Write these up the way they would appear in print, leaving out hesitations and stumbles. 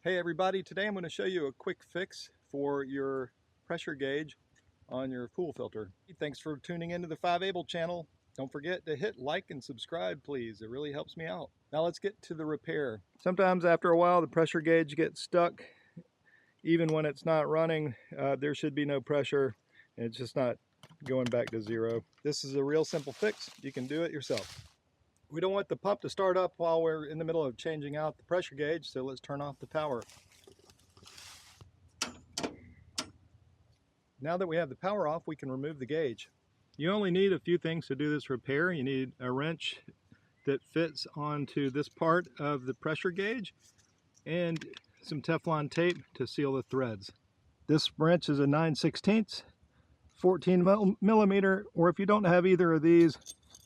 Hey everybody, today I'm going to show you a quick fix for your pressure gauge on your pool filter. Thanks for tuning into the FiveAble channel. Don't forget to hit like and subscribe, please. It really helps me out. Now let's get to the repair. Sometimes after a while the pressure gauge gets stuck. Even when it's not running, there should be no pressure and it's just not going back to zero. This is a real simple fix. You can do it yourself. We don't want the pump to start up while we're in the middle of changing out the pressure gauge, so let's turn off the power. Now that we have the power off, we can remove the gauge. You only need a few things to do this repair. You need a wrench that fits onto this part of the pressure gauge and some Teflon tape to seal the threads. This wrench is a 9/16, 14 millimeter, or if you don't have either of these,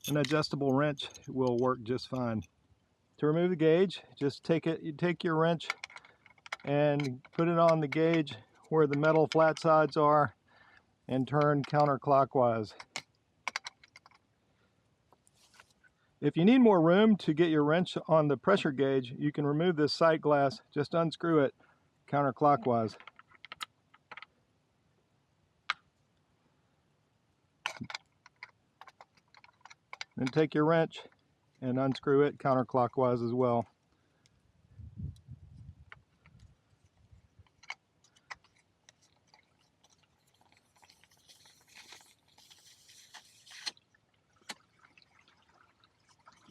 an adjustable wrench will work just fine. To remove the gauge, just you take your wrench and put it on the gauge where the metal flat sides are and turn counterclockwise. If you need more room to get your wrench on the pressure gauge, you can remove this sight glass, just unscrew it counterclockwise. Then take your wrench and unscrew it counterclockwise as well.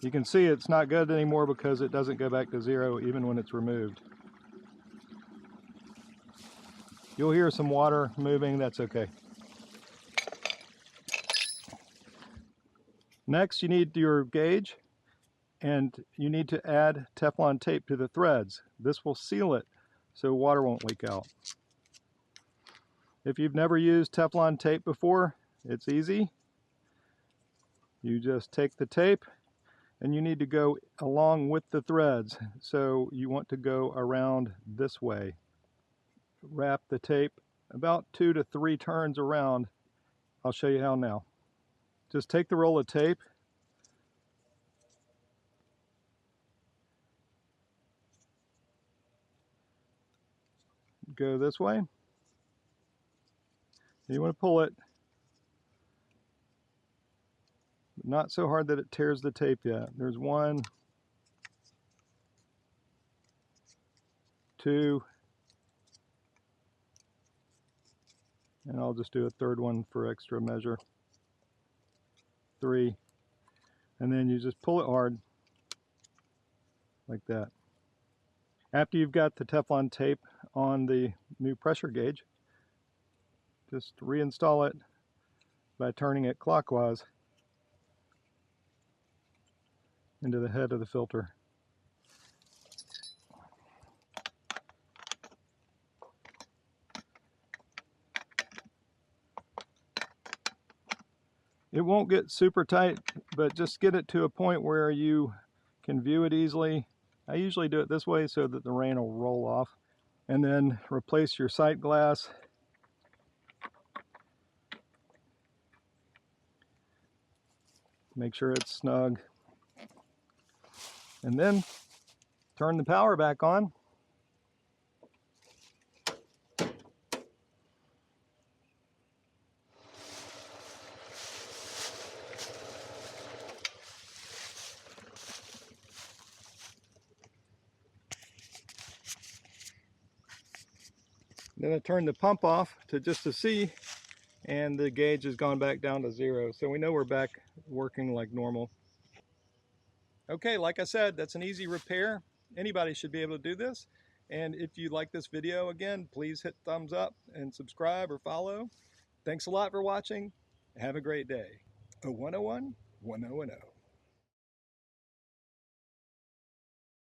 You can see it's not good anymore because it doesn't go back to zero even when it's removed. You'll hear some water moving, that's okay. Next, you need your gauge and you need to add Teflon tape to the threads. This will seal it so water won't leak out. If you've never used Teflon tape before, it's easy. You just take the tape and you need to go along with the threads. So you want to go around this way. Wrap the tape about 2 to 3 turns around. I'll show you how now. Just take the roll of tape, go this way. You want to pull it, not so hard that it tears the tape yet. There's 1, 2, and I'll just do a third one for extra measure. 3, and then you just pull it hard like that. After you've got the Teflon tape on the new pressure gauge, just reinstall it by turning it clockwise into the head of the filter. It won't get super tight, but just get it to a point where you can view it easily. I usually do it this way so that the rain will roll off. And then replace your sight glass. Make sure it's snug. And then turn the power back on. Then I turn the pump off just to see, and the gauge has gone back down to 0. So we know we're back working like normal. Okay, like I said, that's an easy repair. Anybody should be able to do this. And if you like this video, again, please hit thumbs up and subscribe or follow. Thanks a lot for watching. Have a great day. 0101 1010.